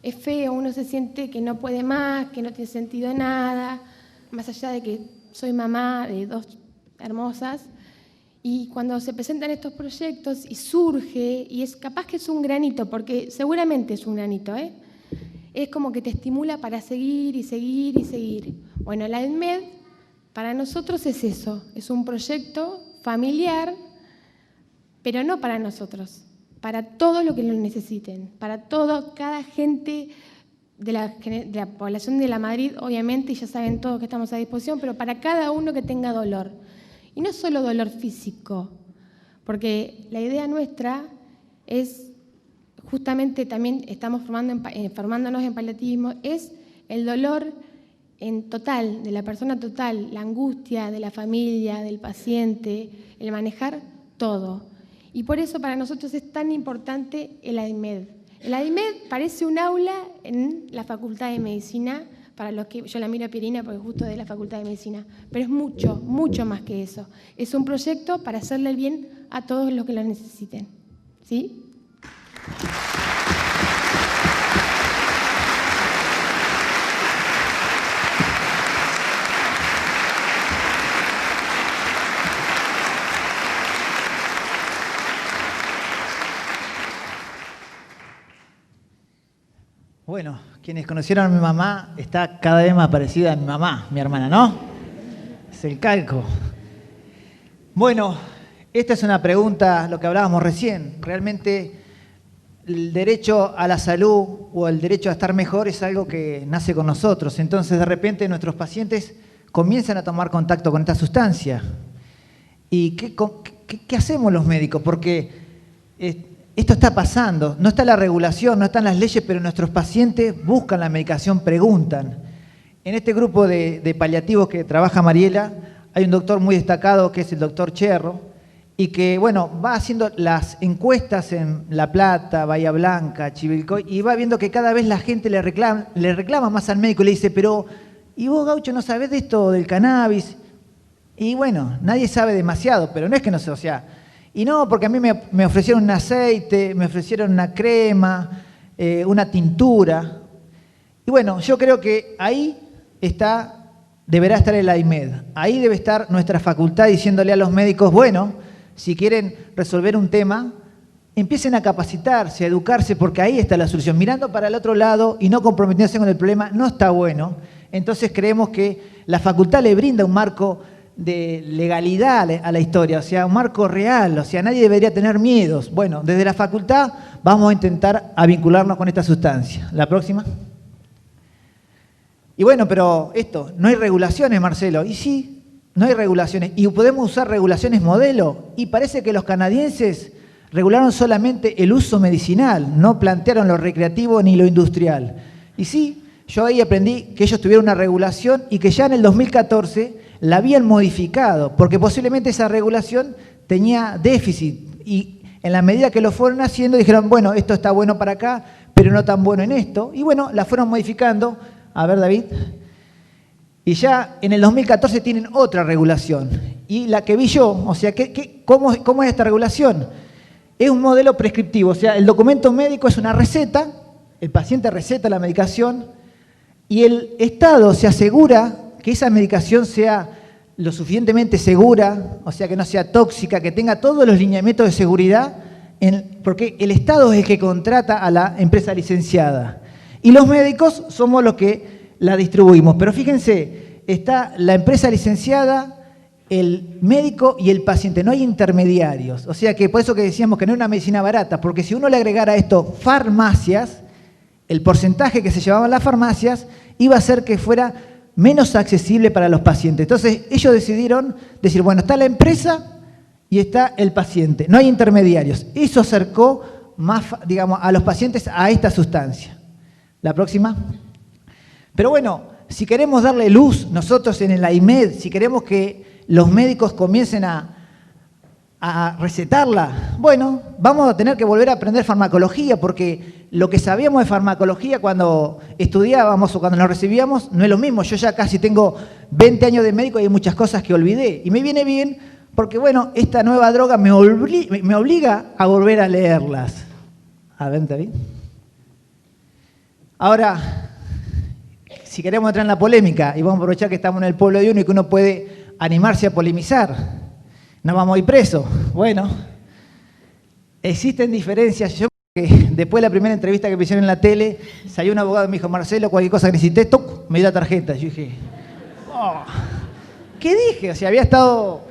es feo, uno se siente que no puede más, que no tiene sentido nada, más allá de que soy mamá de 2 hermosas, Y cuando se presentan estos proyectos y surge, y es capaz que es un granito, porque seguramente es un granito, es como que te estimula para seguir y seguir y seguir. Bueno, la EDMED para nosotros es eso, es un proyecto familiar, pero no para nosotros, para todo lo que lo necesiten, para todo, cada gente de la población de La Madrid, obviamente, y ya saben todos que estamos a disposición, pero para cada uno que tenga dolor. Y no solo dolor físico, porque la idea nuestra es, justamente también estamos formándonos en paliativismo, es el dolor en total, de la persona total, la angustia de la familia, del paciente, el manejar todo. Y por eso para nosotros es tan importante el ADIMED. El ADIMED parece un aula en la Facultad de Medicina, para los que yo la miro a Pierina porque justo de la Facultad de Medicina, pero es mucho, mucho más que eso. Es un proyecto para hacerle el bien a todos los que lo necesiten. ¿Sí? Bueno, quienes conocieron a mi mamá, está cada vez más parecida a mi mamá, mi hermana, ¿no? Es el calco. Bueno, esta es una pregunta, lo que hablábamos recién. Realmente el derecho a la salud o el derecho a estar mejor es algo que nace con nosotros. Entonces, de repente, nuestros pacientes comienzan a tomar contacto con esta sustancia. ¿Y qué hacemos los médicos? Porque esto está pasando, no está la regulación, no están las leyes, pero nuestros pacientes buscan la medicación, preguntan. En este grupo de paliativos que trabaja Mariela, hay un doctor muy destacado que es el doctor Cherro, y que, bueno, va haciendo las encuestas en La Plata, Bahía Blanca, Chivilcoy, y va viendo que cada vez la gente le reclama más al médico y le dice, pero, ¿y vos, Gaucho, no sabés de esto del cannabis? Y bueno, nadie sabe demasiado, pero no es que no sé, o sea, y no, porque a mí me ofrecieron un aceite, me ofrecieron una crema, una tintura. Y bueno, yo creo que ahí deberá estar el ADIMED. Ahí debe estar nuestra facultad diciéndole a los médicos, bueno, si quieren resolver un tema, empiecen a capacitarse, a educarse, porque ahí está la solución. Mirando para el otro lado y no comprometiéndose con el problema no está bueno. Entonces creemos que la facultad le brinda un marco de legalidad a la historia, o sea, un marco real, o sea, nadie debería tener miedos. Bueno, desde la facultad vamos a intentar vincularnos con esta sustancia. La próxima. Y bueno, pero no hay regulaciones, Marcelo. Y sí, no hay regulaciones. Y podemos usar regulaciones modelo. Y parece que los canadienses regularon solamente el uso medicinal, no plantearon lo recreativo ni lo industrial. Y sí, yo ahí aprendí que ellos tuvieron una regulación y que ya en el 2014 la habían modificado, porque posiblemente esa regulación tenía déficit y en la medida que lo fueron haciendo dijeron, bueno, esto está bueno para acá, pero no tan bueno en esto, y bueno, la fueron modificando. A ver, David. Y ya en el 2014 tienen otra regulación, y la que vi yo, o sea, ¿cómo es esta regulación? Es un modelo prescriptivo, o sea, el documento médico es una receta, el paciente receta la medicación, y el Estado se asegura que esa medicación sea lo suficientemente segura, o sea, que no sea tóxica, que tenga todos los lineamientos de seguridad, porque el Estado es el que contrata a la empresa licenciada. Y los médicos somos los que la distribuimos. Pero fíjense, está la empresa licenciada, el médico y el paciente, no hay intermediarios. O sea que por eso que decíamos que no es una medicina barata, porque si uno le agregara a esto farmacias, el porcentaje que se llevaban las farmacias iba a ser que fuera menos accesible para los pacientes. Entonces ellos decidieron decir, bueno, está la empresa y está el paciente, no hay intermediarios. Eso acercó más, digamos, a los pacientes a esta sustancia. La próxima. Pero bueno, si queremos darle luz nosotros en el ADIMED, si queremos que los médicos comiencen a recetarla, bueno, vamos a tener que volver a aprender farmacología, porque lo que sabíamos de farmacología cuando estudiábamos o cuando nos recibíamos no es lo mismo. Yo ya casi tengo 20 años de médico y hay muchas cosas que olvidé. Y me viene bien porque, bueno, esta nueva droga me obliga a volver a leerlas. A ver, David. Ahora, si queremos entrar en la polémica, y vamos a aprovechar que estamos en el pueblo de uno y que uno puede animarse a polemizar, no vamos a ir presos. Bueno, existen diferencias. Yo, que después de la primera entrevista que me hicieron en la tele, salió un abogado y me dijo, Marcelo, cualquier cosa que necesité, toc, me dio la tarjeta. Yo dije, oh, ¿qué dije? O sea, había estado...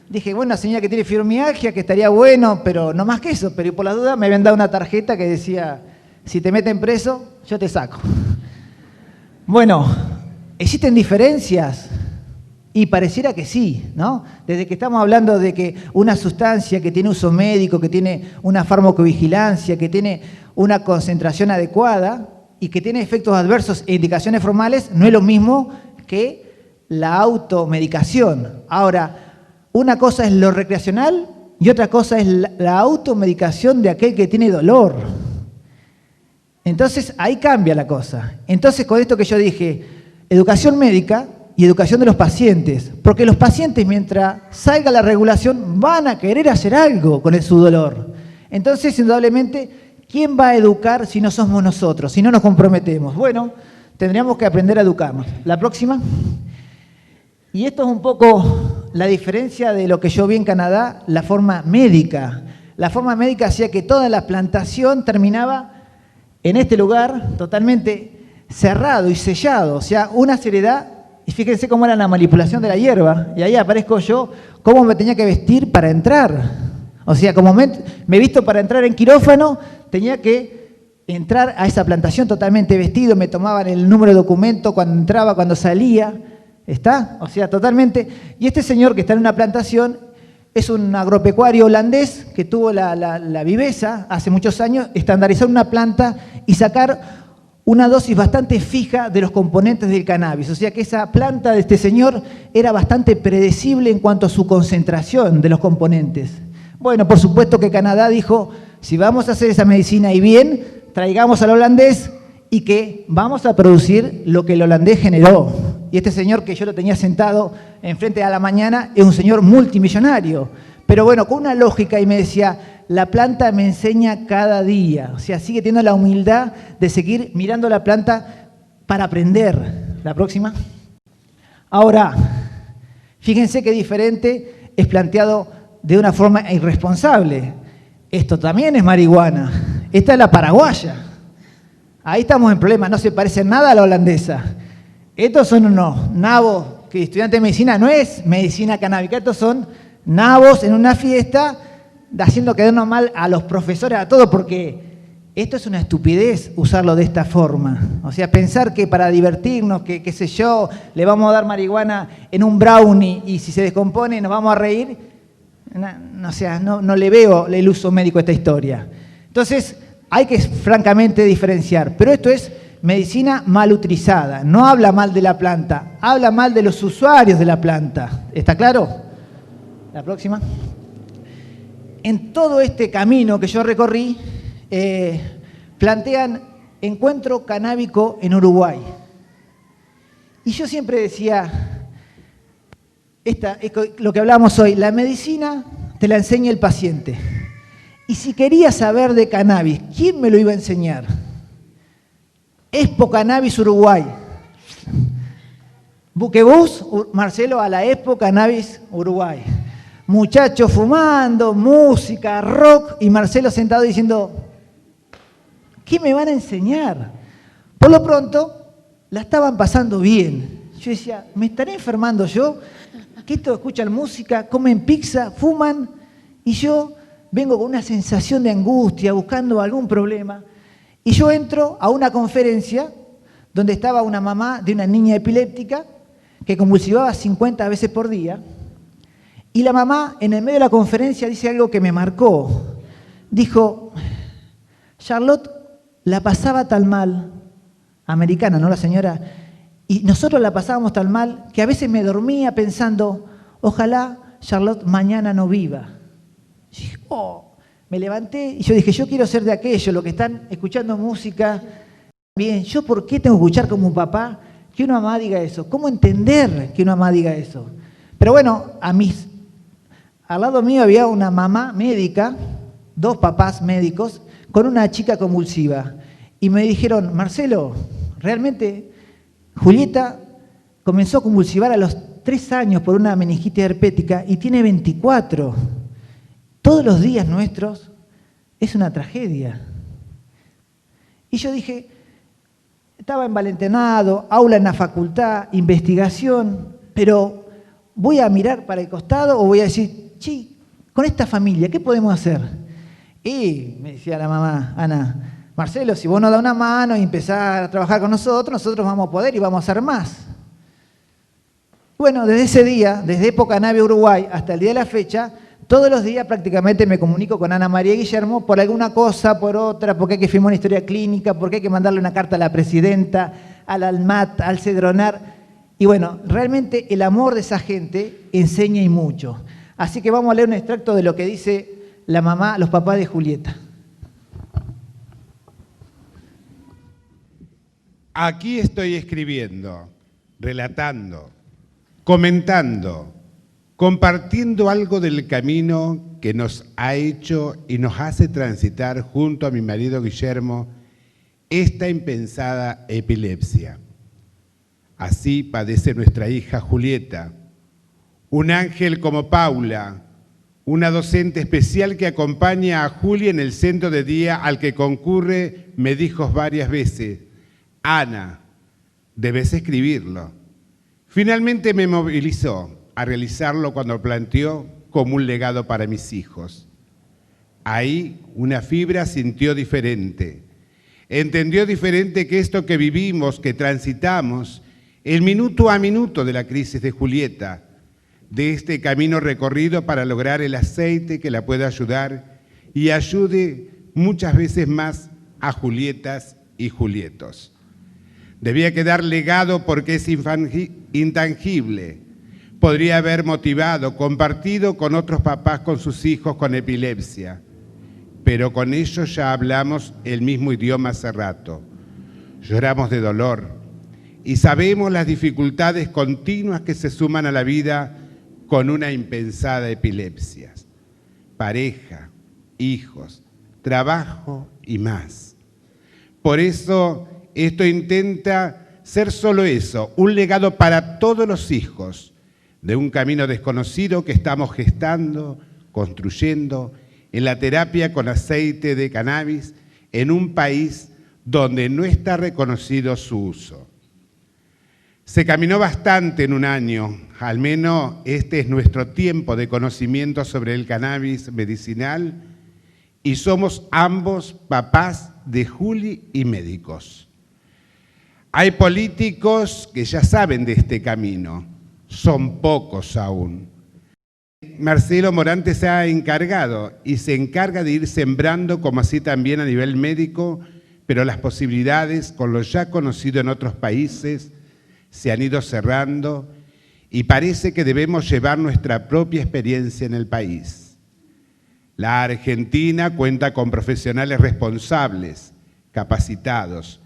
Dije, bueno, una señora que tiene fibromialgia, que estaría bueno, pero no más que eso. Pero por las dudas me habían dado una tarjeta que decía, si te meten preso, yo te saco. Bueno, ¿existen diferencias? Y pareciera que sí, ¿no? Desde que estamos hablando de que una sustancia que tiene uso médico, que tiene una farmacovigilancia, que tiene una concentración adecuada y que tiene efectos adversos e indicaciones formales, no es lo mismo que la automedicación. Ahora, una cosa es lo recreacional y otra cosa es la automedicación de aquel que tiene dolor. Entonces, ahí cambia la cosa. Entonces, con esto que yo dije, educación médica y educación de los pacientes, porque los pacientes, mientras salga la regulación, van a querer hacer algo con su dolor. Entonces, indudablemente, ¿quién va a educar si no somos nosotros, si no nos comprometemos? Bueno, tendríamos que aprender a educarnos. La próxima. Y esto es un poco la diferencia de lo que yo vi en Canadá, la forma médica. La forma médica hacía que toda la plantación terminaba en este lugar totalmente cerrado y sellado, o sea, una seriedad. Y fíjense cómo era la manipulación de la hierba. Y ahí aparezco yo, cómo me tenía que vestir para entrar. O sea, como me he visto para entrar en quirófano, tenía que entrar a esa plantación totalmente vestido, me tomaban el número de documento cuando entraba, cuando salía. ¿Está? O sea, totalmente. Y este señor que está en una plantación es un agropecuario holandés que tuvo la viveza hace muchos años, estandarizar una planta y sacar una dosis bastante fija de los componentes del cannabis. O sea que esa planta de este señor era bastante predecible en cuanto a su concentración de los componentes. Bueno, por supuesto que Canadá dijo, si vamos a hacer esa medicina y bien, traigamos al holandés y que vamos a producir lo que el holandés generó. Y este señor que yo lo tenía sentado enfrente a la mañana es un señor multimillonario. Pero bueno, con una lógica y me decía, la planta me enseña cada día. O sea, sigue teniendo la humildad de seguir mirando la planta para aprender. La próxima. Ahora, fíjense qué diferente es planteado de una forma irresponsable. Esto también es marihuana. Esta es la paraguaya. Ahí estamos en problema, no se parece nada a la holandesa. Estos son unos nabos que estudiantes de medicina no es medicina canábica, estos son nabos en una fiesta haciendo quedarnos mal a los profesores, a todos, porque esto es una estupidez usarlo de esta forma. O sea, pensar que para divertirnos, que qué sé yo, le vamos a dar marihuana en un brownie y si se descompone nos vamos a reír, no le veo el uso médico a esta historia. Entonces, hay que francamente diferenciar, pero esto es medicina mal utilizada, no habla mal de la planta, habla mal de los usuarios de la planta. ¿Está claro? La próxima. En todo este camino que yo recorrí, plantean encuentro canábico en Uruguay. Y yo siempre decía, lo que hablamos hoy, la medicina te la enseña el paciente. Y si quería saber de cannabis, ¿quién me lo iba a enseñar? Expo Cannabis Uruguay. Buquebús, Marcelo, a la Expo Cannabis Uruguay. Muchachos fumando, música, rock, y Marcelo sentado diciendo, ¿qué me van a enseñar? Por lo pronto, la estaban pasando bien. Yo decía, ¿me estaré enfermando yo? Que estos escuchan música, comen pizza, fuman, y yo vengo con una sensación de angustia, buscando algún problema. Y yo entro a una conferencia donde estaba una mamá de una niña epiléptica que convulsivaba 50 veces por día. Y la mamá, en el medio de la conferencia, dice algo que me marcó. Dijo, Charlotte la pasaba tan mal, americana, ¿no la señora? Y nosotros la pasábamos tan mal que a veces me dormía pensando, ojalá Charlotte mañana no viva. Y dije, me levanté y yo dije, yo quiero ser de aquellos, los que están escuchando música. Bien, ¿yo por qué tengo que escuchar como un papá que una mamá diga eso? ¿Cómo entender que una mamá diga eso? Pero bueno, al lado mío había una mamá médica, dos papás médicos, con una chica convulsiva. Y me dijeron, Marcelo, realmente Julieta comenzó a convulsivar a los 3 años por una meningitis herpética y tiene 24. Todos los días nuestros es una tragedia. Y yo dije, estaba envalentonado, aula en la facultad, investigación, pero ¿voy a mirar para el costado o voy a decir, che, con esta familia, ¿qué podemos hacer? Y me decía la mamá, Ana, Marcelo, si vos nos das una mano y empezás a trabajar con nosotros, nosotros vamos a poder y vamos a hacer más. Bueno, desde ese día, desde época Navia Uruguay hasta el día de la fecha, todos los días prácticamente me comunico con Ana María Guillermo por alguna cosa, por otra, porque hay que firmar una historia clínica, porque hay que mandarle una carta a la presidenta, al ALMAT, al Cedronar. Y bueno, realmente el amor de esa gente enseña y mucho. Así que vamos a leer un extracto de lo que dice la mamá, los papás de Julieta. Aquí estoy escribiendo, relatando, comentando, compartiendo algo del camino que nos ha hecho y nos hace transitar junto a mi marido Guillermo esta impensada epilepsia. Así padece nuestra hija Julieta, un ángel como Paula, una docente especial que acompaña a Juli en el centro de día al que concurre, me dijo varias veces, Ana, debes escribirlo. Finalmente me movilizó a realizarlo cuando planteó como un legado para mis hijos. Ahí una fibra sintió diferente. Entendió diferente que esto que vivimos, que transitamos, el minuto a minuto de la crisis de Julieta, de este camino recorrido para lograr el aceite que la pueda ayudar y ayude muchas veces más a Julietas y Julietos. Debía quedar legado porque es intangible. Podría haber motivado, compartido con otros papás con sus hijos con epilepsia, pero con ellos ya hablamos el mismo idioma hace rato. Lloramos de dolor y sabemos las dificultades continuas que se suman a la vida con una impensada epilepsia. Pareja, hijos, trabajo y más. Por eso esto intenta ser solo eso, un legado para todos los hijos de un camino desconocido que estamos gestando, construyendo en la terapia con aceite de cannabis en un país donde no está reconocido su uso. Se caminó bastante en un año, al menos este es nuestro tiempo de conocimiento sobre el cannabis medicinal y somos ambos papás de Juli y médicos. Hay políticos que ya saben de este camino, son pocos aún. Marcelo Morante se ha encargado y se encarga de ir sembrando, como así también a nivel médico, pero las posibilidades con lo ya conocido en otros países se han ido cerrando y parece que debemos llevar nuestra propia experiencia en el país. La Argentina cuenta con profesionales responsables, capacitados,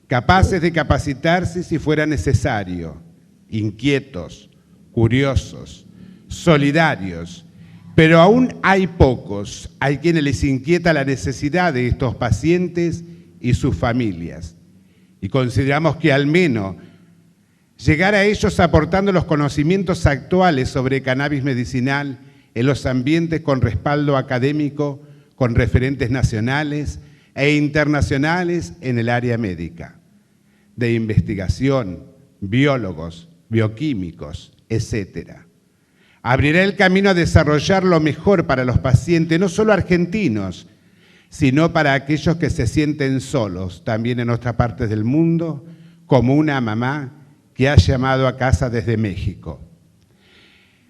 capaces de capacitarse si fuera necesario, inquietos, curiosos, solidarios, pero aún hay pocos, hay quienes les inquieta la necesidad de estos pacientes y sus familias. Y consideramos que al menos llegar a ellos aportando los conocimientos actuales sobre cannabis medicinal en los ambientes con respaldo académico, con referentes nacionales e internacionales en el área médica, de investigación, biólogos, bioquímicos, etc. Abrirá el camino a desarrollar lo mejor para los pacientes, no solo argentinos, sino para aquellos que se sienten solos, también en otras partes del mundo, como una mamá que ha llamado a casa desde México.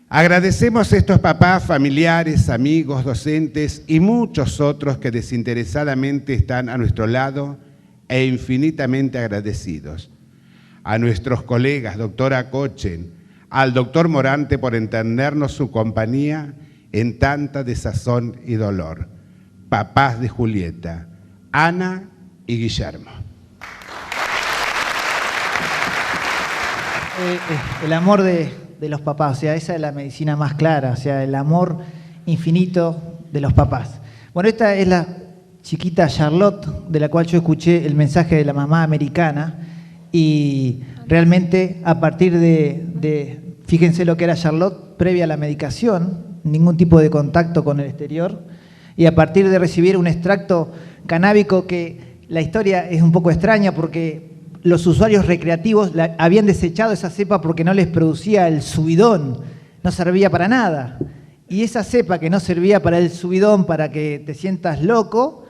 Agradecemos a estos papás, familiares, amigos, docentes y muchos otros que desinteresadamente están a nuestro lado e infinitamente agradecidos. A nuestros colegas, doctora Cochen, al doctor Morante por entendernos su compañía en tanta desazón y dolor. Papás de Julieta, Ana y Guillermo. El amor de los papás, o sea, esa es la medicina más clara, o sea, el amor infinito de los papás. Bueno, esta es la chiquita Charlotte, de la cual yo escuché el mensaje de la mamá americana, y realmente a partir de Fíjense lo que era Charlotte previa a la medicación, ningún tipo de contacto con el exterior, y a partir de recibir un extracto canábico, que la historia es un poco extraña porque los usuarios recreativos habían desechado esa cepa porque no les producía el subidón, no servía para nada. Y esa cepa que no servía para el subidón, para que te sientas loco,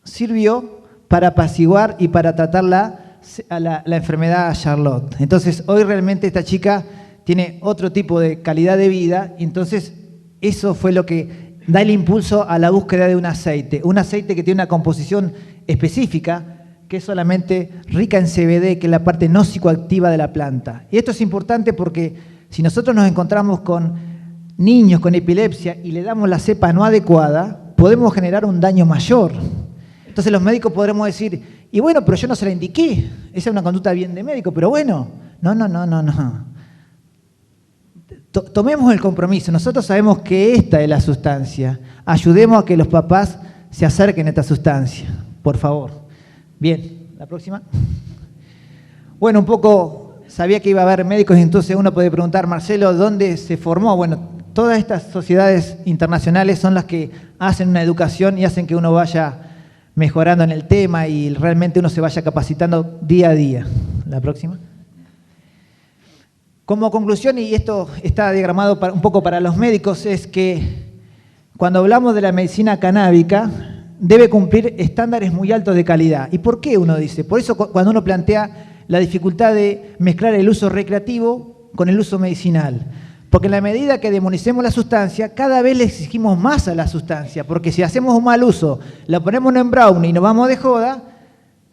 sirvió para apaciguar y para tratar la enfermedad Charlotte. Entonces, hoy realmente esta chica tiene otro tipo de calidad de vida, y entonces eso fue lo que da el impulso a la búsqueda de un aceite que tiene una composición específica, que es solamente rica en CBD, que es la parte no psicoactiva de la planta. Y esto es importante porque si nosotros nos encontramos con niños con epilepsia y le damos la cepa no adecuada, podemos generar un daño mayor. Entonces los médicos podremos decir, y bueno, pero yo no se la indiqué, esa es una conducta bien de médico, pero bueno, no. Tomemos el compromiso, nosotros sabemos que esta es la sustancia, ayudemos a que los papás se acerquen a esta sustancia, por favor. Bien, la próxima. Bueno, un poco sabía que iba a haber médicos y entonces uno puede preguntar, Marcelo, ¿dónde se formó? Bueno, todas estas sociedades internacionales son las que hacen una educación y hacen que uno vaya mejorando en el tema y realmente uno se vaya capacitando día a día. La próxima. Como conclusión, y esto está diagramado un poco para los médicos, es que cuando hablamos de la medicina canábica, debe cumplir estándares muy altos de calidad. ¿Y por qué uno dice? Por eso cuando uno plantea la dificultad de mezclar el uso recreativo con el uso medicinal. Porque en la medida que demonicemos la sustancia, cada vez le exigimos más a la sustancia. Porque si hacemos un mal uso, la ponemos en brownie y nos vamos de joda,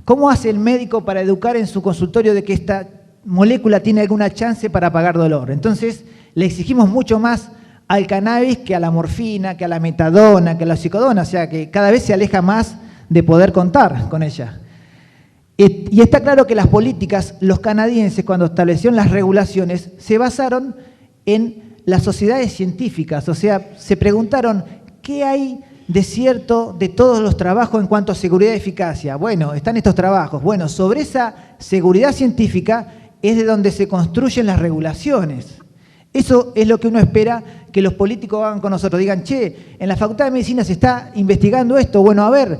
¿cómo hace el médico para educar en su consultorio de que esta molécula tiene alguna chance para apagar dolor? Entonces, le exigimos mucho más al cannabis que a la morfina, que a la metadona, que a la oxicodona, o sea, que cada vez se aleja más de poder contar con ella. Y está claro que las políticas, los canadienses, cuando establecieron las regulaciones, se basaron en las sociedades científicas, o sea, se preguntaron qué hay de cierto de todos los trabajos en cuanto a seguridad y eficacia. Bueno, están estos trabajos. Bueno, sobre esa seguridad científica es de donde se construyen las regulaciones. Eso es lo que uno espera que los políticos hagan con nosotros. Digan, che, en la Facultad de Medicina se está investigando esto. Bueno, a ver,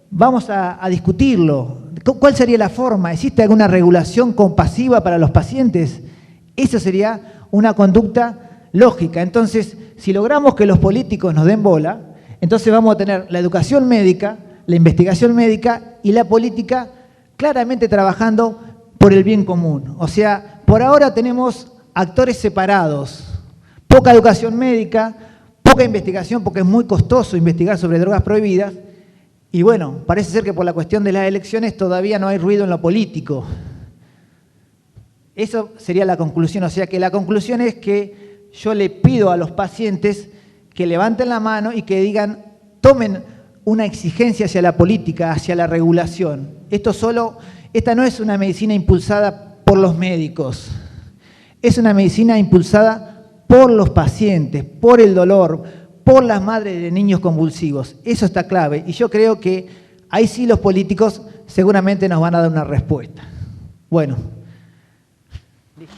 vamos a discutirlo. ¿Cuál sería la forma? ¿Existe alguna regulación compasiva para los pacientes? Eso sería una conducta lógica. Entonces, si logramos que los políticos nos den bola, entonces vamos a tener la educación médica, la investigación médica y la política claramente trabajando por el bien común. O sea, por ahora tenemos actores separados, poca educación médica, poca investigación porque es muy costoso investigar sobre drogas prohibidas y bueno, parece ser que por la cuestión de las elecciones todavía no hay ruido en lo político. Eso sería la conclusión, o sea que la conclusión es que yo le pido a los pacientes que levanten la mano y que digan, tomen una exigencia hacia la política, hacia la regulación. Esta no es una medicina impulsada por los médicos, es una medicina impulsada por los pacientes, por el dolor, por las madres de niños convulsivos. Eso está clave y yo creo que ahí sí los políticos seguramente nos van a dar una respuesta. Bueno. Listo.